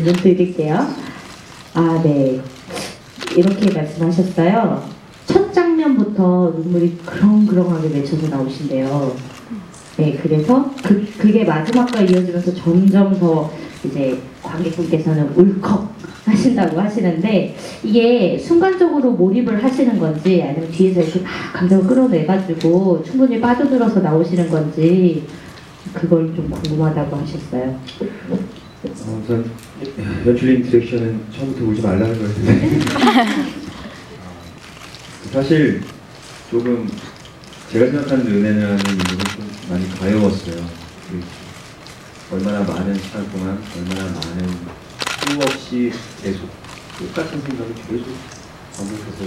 질문 드릴게요. 아, 네. 이렇게 말씀하셨어요. 첫 장면부터 눈물이 그렁그렁하게 맺혀서 나오신대요. 네, 그래서 그게 마지막과 이어지면서 점점 더 이제 관객분께서는 울컥 하신다고 하시는데, 이게 순간적으로 몰입을 하시는 건지 아니면 뒤에서 이렇게 막 감정을 끌어내가지고 충분히 빠져들어서 나오시는 건지 그걸 좀 궁금하다고 하셨어요. 우선 연출님 디렉션은 처음부터 울지 말라는 거였는데 사실 조금 제가 생각하는 은혜라는 인물은 좀 많이 가여웠어요. 얼마나 많은 시간 동안 얼마나 많은 수없이 계속 똑같은 생각을 계속 반복해서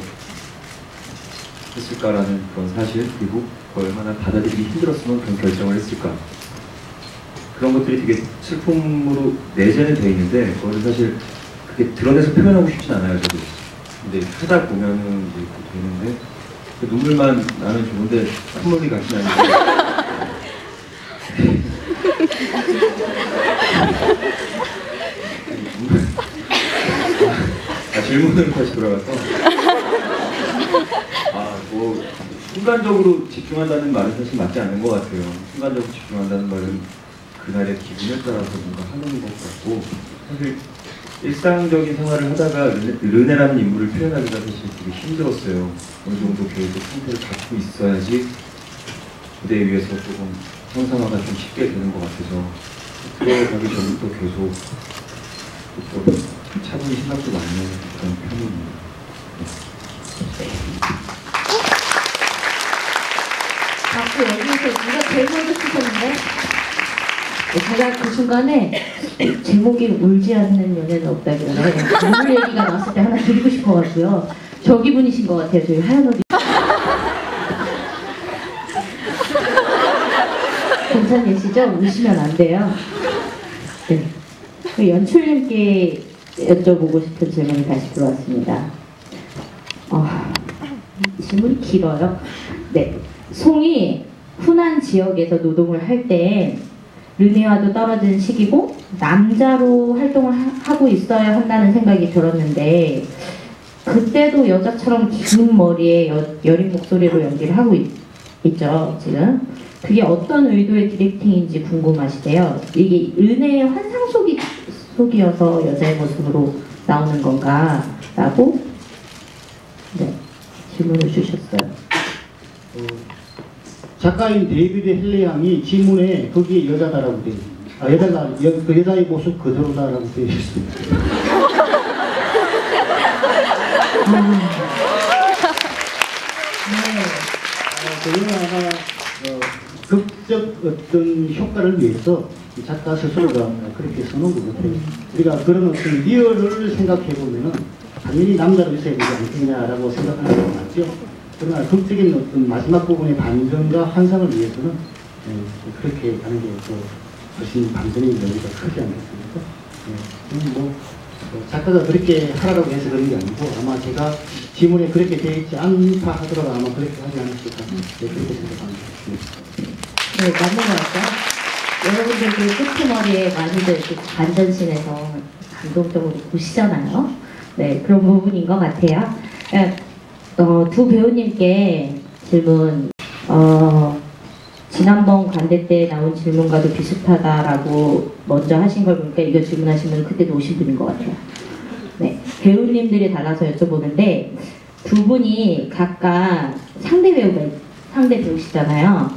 했을까라는 그런 사실, 그리고 얼마나 받아들이기 힘들었으면 그런 결정을 했을까, 그런 것들이 되게 슬픔으로 내재는 돼 있는데 그걸 사실 그게 드러내서 표현하고 싶진 않아요, 저도. 근데 하다 보면은 이제 되는데 그 눈물만 나면 좋은데 콧물이 같이 나는데 질문으로 다시 돌아가서 뭐 순간적으로 집중한다는 말은 사실 맞지 않는 것 같아요. 순간적으로 집중한다는 말은 그날의 기분에 따라서 뭔가 하는 것 같고, 사실 일상적인 생활을 하다가 르네라는 인물을 표현하기가 사실 되게 힘들었어요. 어느 정도 계속 상태를 갖고 있어야지 무대 위에서 조금 형상화가 좀 쉽게 되는 것 같아서 들어가기 전부터 계속 좀 차분히 생각도 많이 하는 그런 편입니다. 자꾸 여기서 누가 제일 먼저 쓰셨는데 제가 그 순간에 제목이 울지 않는 연애는 없다 그러나요? 눈물 얘기가 나왔을 때 하나 드리고 싶어가지고요. 저기 분이신 것 같아요. 저희 하얀 옷. 괜찮으시죠? 우시면 안 돼요. 네. 연출님께 여쭤보고 싶은 질문이 다시 들어왔습니다. 질문이 길어요. 네. 송이 후난 지역에서 노동을 할 때 르네와도 떨어진 시기고 남자로 활동을 하고 있어야 한다는 생각이 들었는데, 그때도 여자처럼 긴 머리에 여린 목소리로 연기를 하고 있죠, 지금. 그게 어떤 의도의 디렉팅인지 궁금하시대요. 이게 르네의 환상 속이어서 여자의 모습으로 나오는 건가? 라고 네, 질문을 주셨어요. 작가인 데이비드 헬리 양이 지문에 거기에 여자다라고 되어 있습니다. 여자가 그 여자의 모습 그대로다라고 되어 있습니다. 그 영화가 극적 어떤 효과를 위해서 작가 스스로가 그렇게 써놓은 것 같아요. 우리가 그런 어떤 리얼을 생각해 보면은 당연히 남자로 있어야 되지 않겠냐라고 생각하는 거 맞죠? 그러나 극적인 어떤 마지막 부분의 반전과 환상을 위해서는 그렇게 가는 게 또 훨씬 반전의 여유가 크지 않겠습니까? 뭐 작가가 그렇게 하라고 해서 그런 게 아니고, 아마 제가 지문에 그렇게 되어 있지 않다 하더라도 아마 그렇게 하지 않았을까, 그렇게 생각합니다. 네, 맞는 것 같아요. 여러분들 그 끝머리에 많이들 이렇게 반전신에서 감동적으로 보시잖아요. 네, 그런 부분인 것 같아요. 두 배우님께 질문. 지난번 관대 때 나온 질문과도 비슷하다라고 먼저 하신 걸 보니까 이거 질문하시면 그때도 오신 분인 것 같아요. 네, 배우님들이 달라서 여쭤보는데, 두 분이 각각 상대 배우시잖아요.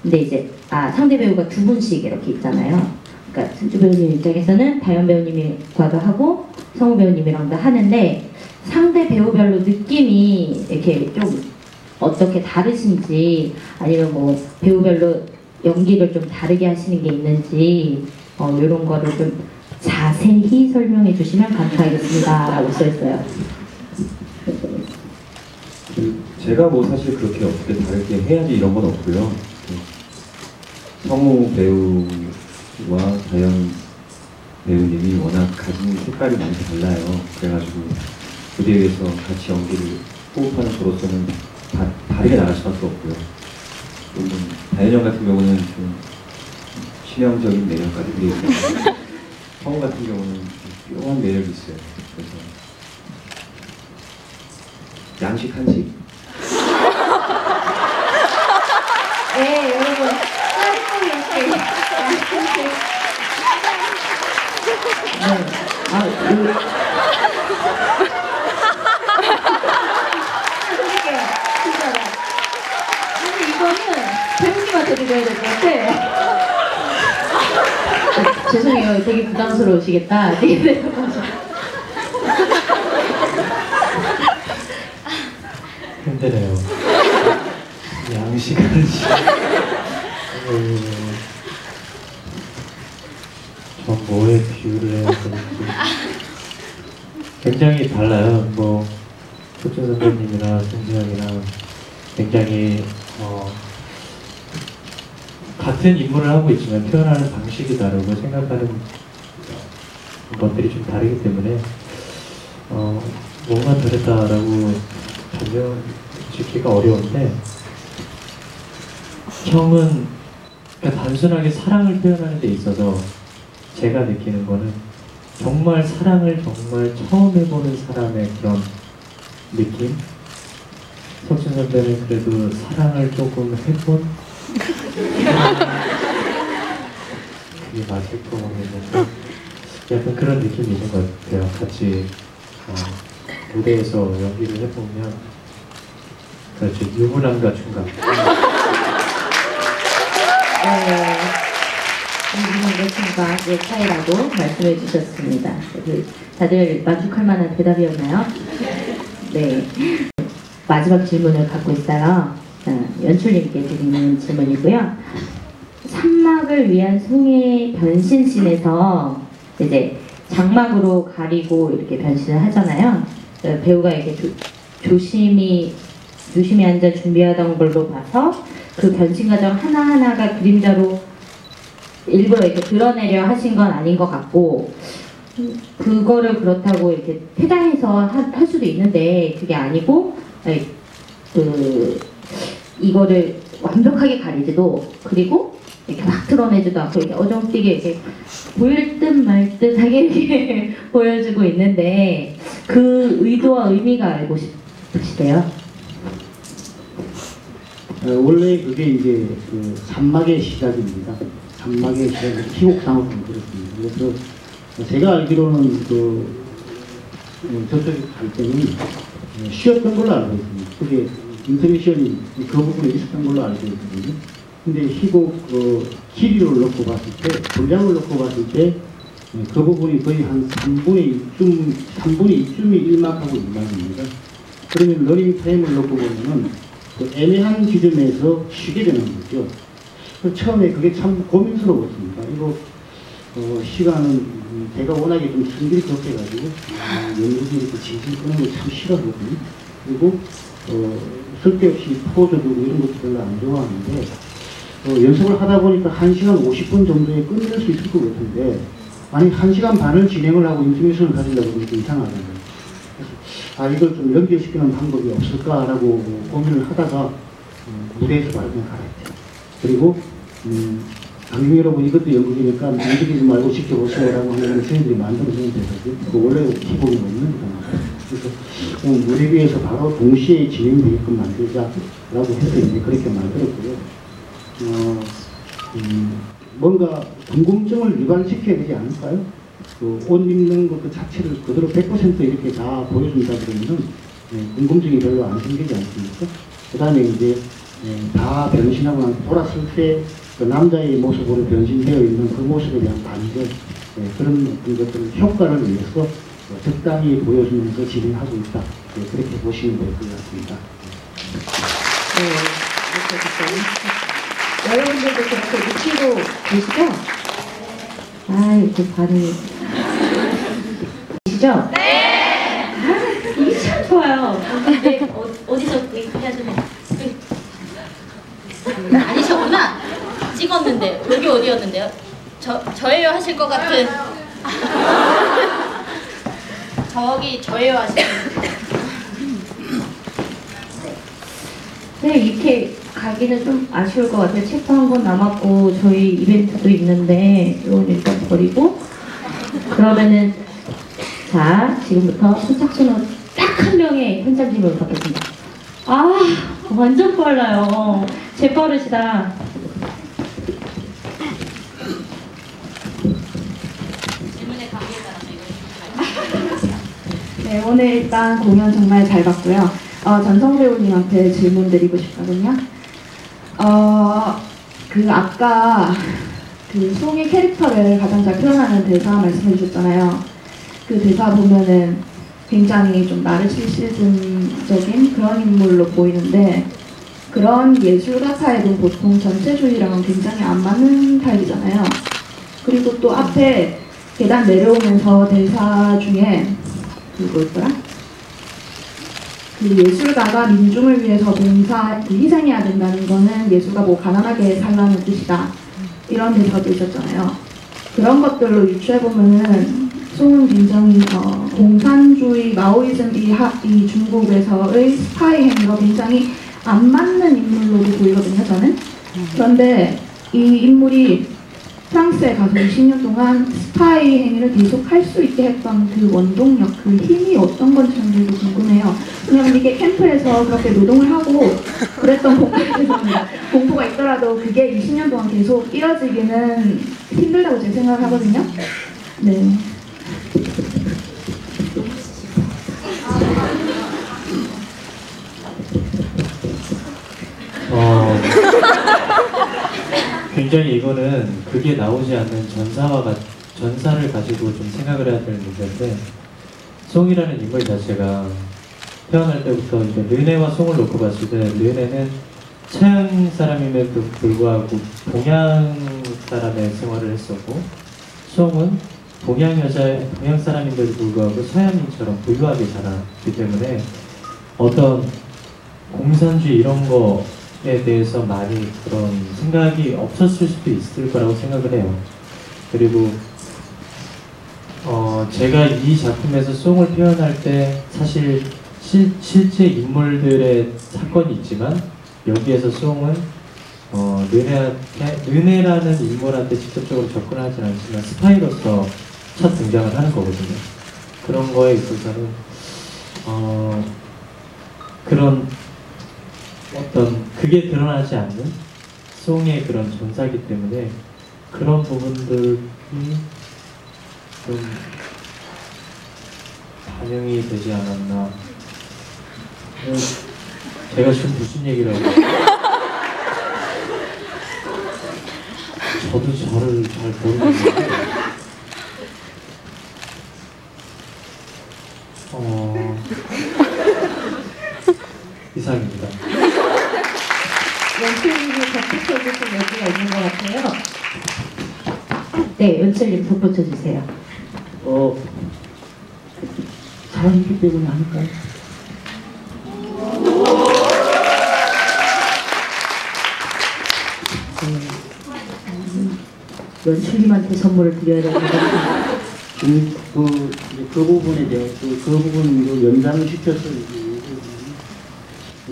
근데 이제 상대 배우가 두 분씩 이렇게 있잖아요. 그러니까 승주 배우님 입장에서는 다현 배우님과도 하고 성우 배우님이랑도 하는데, 상대 배우별로 느낌이 이렇게 좀 어떻게 다르신지, 아니면 뭐 배우별로 연기를 좀 다르게 하시는 게 있는지 이런 거를 좀 자세히 설명해 주시면 감사하겠습니다 라고 써있어요. 제가 뭐 사실 그렇게 어떻게 다르게 해야지 이런 건 없고요. 성우 배우와 다현 배우님이 워낙 가진 색깔이 많이 달라요. 그래가지고 무대 위에서 같이 연기를 호흡하는 저로서는 다르게 나갈 수밖에 없고요. 다현 형 같은 경우는 좀 치명적인 매력까지 그리고 성우 같은 경우는 묘한 매력이 있어요. 그래서 양식 한식? 네, 여러분. 쌀국이 이렇게. 네. 아, 해줄게요. 진짜로. 근데 이거는 배우님한테 드려야 될 것 같아. 죄송해요. 되게 부담스러우시겠다. 힘드네요. 양식한식. 전 뭐에 비유를 해야 될지. 굉장히 달라요. 뭐 초춘 선배님이나 송지현이랑 굉장히 같은 임무를 하고 있지만 표현하는 방식이 다르고 생각하는 것들이 좀 다르기 때문에 뭔가 다르다라고 단정 짓기가 어려운데, 형은 그러니까 단순하게 사랑을 표현하는 데 있어서 제가 느끼는 거는 정말 사랑을 정말 처음 해보는 사람의 그런 느낌? 석진 선배는 그래도 사랑을 조금 해본? 그게 맞을 거 모르겠는데 약간 그런 느낌이 있는 것 같아요. 같이 무대에서 연기를 해보면 그렇죠. 유부남과 중간. 네. 유부남과 중간의 차이라고 말씀해 주셨습니다. 다들 만족할 만한 대답이었나요? 네. 마지막 질문을 갖고 있어요. 연출님께 드리는 질문이고요. 산막을 위한 송해 변신씬에서 이제 장막으로 가리고 이렇게 변신을 하잖아요. 배우가 이렇게 조심히 앉아 준비하던 걸로 봐서 그 변신 과정 하나하나가 그림자로 일부러 이렇게 드러내려 하신 건 아닌 것 같고, 그거를 그렇다고 이렇게 퇴장해서 할 수도 있는데 그게 아니고, 이거를 완벽하게 가리지도, 그리고 이렇게 막 드러내지도 않고 이렇게 어정뛰게 이렇게 보일 듯 말 듯하게 이렇게 보여주고 있는데, 그 의도와 의미가 알고 싶으시대요? 원래 그게 이제 그 산막의 시작입니다. 산막의 시작이 희곡상으로 그렇습니다. 그래서 제가 알기로는 저쪽에 갈 때는 쉬었던 걸로 알고 있습니다. 그게 인터미션이 그 부분에 있었던 걸로 알고 있거든요. 근데 희곡 길이를 놓고 봤을 때, 분량을 놓고 봤을 때 그 부분이 거의 한 3분의 2쯤이 일막하고 일막입니다. 그러면 러닝 타임을 놓고 보면은 그 애매한 지점에서 쉬게 되는 거죠. 처음에 그게 참 고민스러웠습니다. 이거 시간은 제가 워낙에 좀 성질이 급해가지고 연극이 이렇게 질질 끄는 걸 참 싫어하거든요. 그리고 쓸데없이 포즈 두고 이런 것도 별로 안 좋아하는데, 연습을 하다 보니까 1시간 50분 정도에 끝낼 수 있을 것 같은데, 아니 1시간 반을 진행을 하고 인터미션을 가지려고 그러니까 이상하잖아요. 그래서 이걸 좀 연결시키는 방법이 없을까라고 고민을 하다가 무대에서 바로 그냥 가라했죠. 그리고 관객 여러분, 이것도 연극이니까 움직이지 말고 지켜보세요라고 하면 저희들이 만들어주는 데서죠. 그 원래 기본이 없는 거잖아요. 그래서 무대 위에서 바로 동시에 진행되게끔 만들자라고 해서 이제 그렇게 만들었고요. 뭔가 궁금증을 유발시켜야 되지 않을까요? 옷 입는 것 자체를 그대로 100% 이렇게 다 보여준다 그러면은 궁금증이 별로 안 생기지 않습니까? 그 다음에 이제 다 변신하고 나서 돌았을 때 그 남자의 모습으로 변신되어 있는 그 모습에 대한 반전, 그런 것들 효과를 위해서 적당히 보여주면서 진행하고 있다. 그렇게 보시면 될 것 같습니다. 네, 여러분들도 그렇게 느끼고 계시죠? 아이고, 반응이. 계시죠? 네! 이게 참 좋아요. 근데 어디서 해야 되나? 아니셨구나. 찍었는데 여기 어디였는데요? 저예요 하실 것 같은. 저기 저예요 하시는. 네, 이렇게 가기는 좀 아쉬울 것 같아요. 챕터 한 권 남았고 저희 이벤트도 있는데 이건 일단 버리고, 그러면은 자, 지금부터 선착순으로 딱 한 명의 현장 질문을 받겠습니다. 아, 완전 빨라요. 재빠르시다. 질문의 감기에 따라서 이거 네, 오늘 일단 공연 정말 잘 봤고요. 전성 배우님한테 질문 드리고 싶거든요. 아까 그 송이 캐릭터를 가장 잘 표현하는 대사 말씀해 주셨잖아요. 그 대사 보면은 굉장히 좀 나르시시즘적인 그런 인물로 보이는데 그런 예술가 타입은 보통 전체주의랑은 굉장히 안 맞는 타입이잖아요. 그리고 또 앞에 계단 내려오면서 대사 중에 그 뭐였더라? 그 예술가가 민중을 위해서 희생해야 된다는 거는 예술가 뭐 가난하게 살라는 뜻이다. 이런 대사도 있었잖아요. 그런 것들로 유추해보면은 송은 굉장히 공산주의, 마오이즘 이 중국에서의 스파이 행위가 굉장히 안 맞는 인물로도 보이거든요, 저는. 그런데 이 인물이 프랑스에 가서 20년 동안 스파이 행위를 계속 할 수 있게 했던 그 원동력, 그 힘이 어떤 건지 저도 궁금해요. 왜냐면 이게 캠프에서 그렇게 노동을 하고 그랬던 공부가 있더라도 그게 20년 동안 계속 이어지기는 힘들다고 제 생각을 하거든요. 네. 굉장히 이거는 그게 나오지 않는 전사를 가지고 좀 생각을 해야 될 문제인데, 송이라는 인물 자체가 태어날 때부터 이제 르네와 송을 놓고 봤을 때 르네는 서양 사람임에도 불구하고 동양 사람의 생활을 했었고, 송은 동양 사람인데도 불구하고 서양인처럼 부유하게 자랐기 때문에 어떤 공산주의 이런 거에 대해서 많이 그런 생각이 없었을 수도 있을 거라고 생각을 해요. 그리고 제가 이 작품에서 송을 표현할 때 사실 실제 인물들의 사건이 있지만 여기에서 송은 르네라는 인물한테 직접적으로 접근하진 않지만 스파이로서 첫 등장을 하는 거거든요. 그런 거에 있어서는 그런 어떤 그게 드러나지 않는 송의 그런 전사이기 때문에 그런 부분들이 좀 반영이 되지 않았나. 제가 지금 무슨 얘기를 하고 저도 저를 잘 모르겠는데 이상입니다. 연출님이 덧붙여주신 얘기가 있는 것 같아요. 네, 연출님 덧붙여주세요. 사랑이기 때문에 아닐까요? 연출님한테 선물을 드려야 되는 것 같아요. 그 부분에 대해서 그 부분도 연장시켜서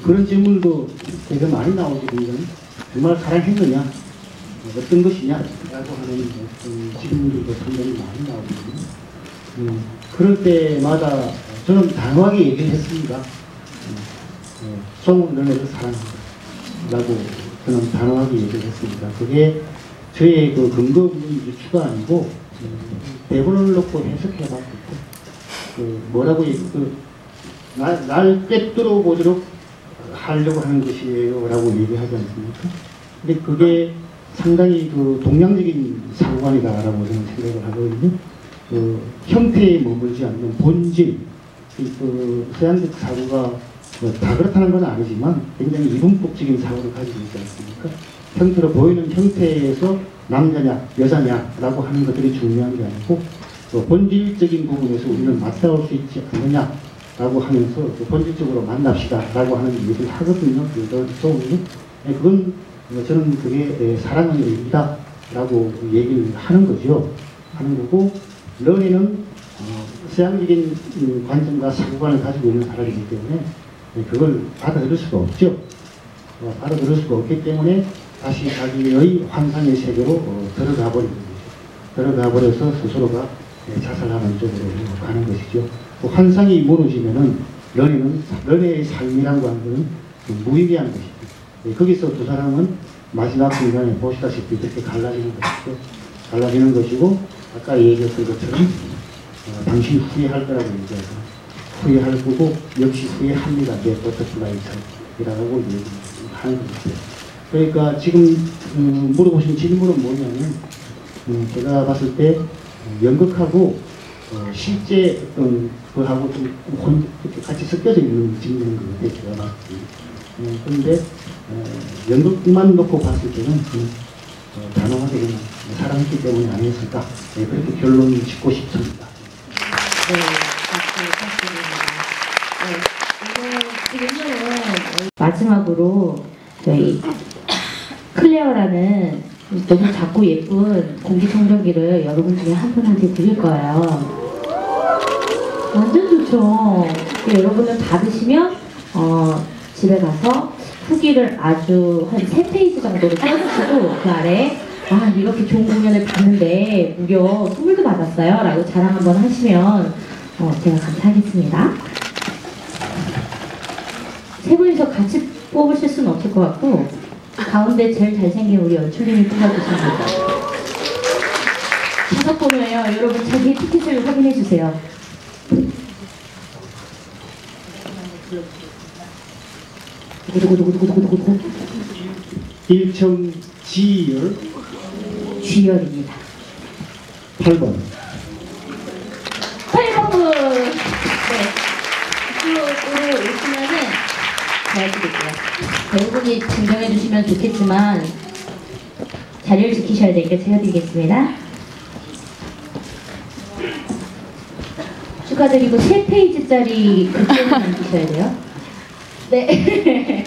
그런 질문도 되게 많이 나오거든요. 정말 사랑했느냐, 어떤 것이냐 라고 하는 질문들도 상당히 많이 나오거든요. 그럴 때마다 저는 단호하게 얘기를 했습니다. 송은 너네를 사랑한다 라고 저는 단호하게 얘기를 했습니다. 그게 저의 그 근거 없는 유추가 아니고 대본을 놓고 해석해봤을 때 뭐라고 날 꿰뚫어 보도록 하려고 하는 것이에요 라고 얘기하지 않습니까? 근데 그게 상당히 그 동양적인 사고관이다 라고 저는 생각을 하거든요. 형태에 머물지 않는 본질, 서양적 사고가 다 그렇다는 건 아니지만 굉장히 이분법적인 사고를 가지고 있지 않습니까? 형태로 보이는 형태에서 남자냐 여자냐 라고 하는 것들이 중요한 게 아니고 본질적인 부분에서 우리는 맞닿을 수 있지 않느냐 라고 하면서 본질적으로 만납시다 라고 하는 얘기를 하거든요. 그건 저는 그게 사랑의 의미다 라고 얘기를 하는 거죠. 하는 거고, 런이는 서양적인 관점과 사고관을 가지고 있는 사람이기 때문에 그걸 받아들일 수가 없죠. 받아들일 수가 없기 때문에 다시 자기의 환상의 세계로 들어가 버리는 거죠. 들어가 버려서 스스로가 자살하는 쪽으로 가는 것이죠. 것이죠. 또 환상이 무너지면은 런웨의 삶이란 거는 무의미한 것이죠. 예, 거기서 두 사람은 마지막 순간에 보시다시피 이렇게 갈라지는 것이죠. 갈라지는 것이고 아까 얘기했던 것처럼 당신이 후회할 거라고 얘기해서 후회할 거고 역시 후회합니다. 내 버터플라이처럼이라고 얘기하는 것이죠. 그러니까 지금 물어보신 질문은 뭐냐면 제가 봤을 때 연극하고 실제 어떤 그하고 좀 이렇게 같이 섞여져 있는 질문인 것 같아요. 제가 봤을 때. 그런데 연극만 놓고 봤을 때는 단호하게 그냥 사랑했기 때문이 아니었을까. 네, 그렇게 결론을 짓고 싶습니다. 네, 지금은 마지막으로 저희 클레어라는 너무 작고 예쁜 공기청정기를 여러분 중에 한 분한테 드릴 거예요. 완전 좋죠. 여러분은 받으시면 집에 가서 후기를 아주 한 3페이지 정도로 써주시고 그 아래 이렇게 좋은 공연을 봤는데 무려 선물도 받았어요 라고 자랑 한번 하시면 제가 감사하겠습니다. 세 분이서 같이 뽑으실 수는 없을 것 같고 가운데 제일 잘생긴 우리 연출님이 뽑아주시면 됩니다. 다섯 번호예요. 여러분 자기의 티켓을 확인해 주세요. 누구 1층 G열 G열입니다. 8번. 8번분! 네. 이쪽으로 오시면은 도와드릴게요. 대부분이 증정해 주시면 좋겠지만 자리를 지키셔야 되니까 제가 드리겠습니다. 축하드리고 3페이지짜리 글귀를 남기셔야 돼요. 네. 네.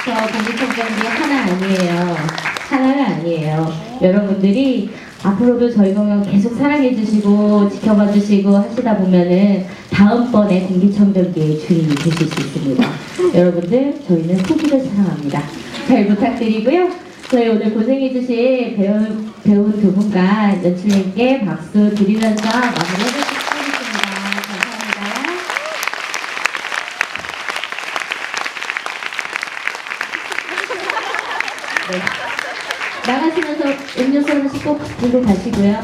저 공기청정기 하나 아니에요. 하나가 아니에요. 여러분들이 앞으로도 저희 공연 계속 사랑해주시고 지켜봐주시고 하시다 보면은 다음번에 공기청정기의 주인이 되실 수 있습니다. 여러분들 저희는 후기를 사랑합니다. 잘 부탁드리고요. 저희 오늘 고생해주신 배운 두 분과 연출님께 박수 드리면서 마무리해주시겠습니다. 감사합니다. 네. 나가시면서 음료수 하나씩 꼭 들고 가시고요.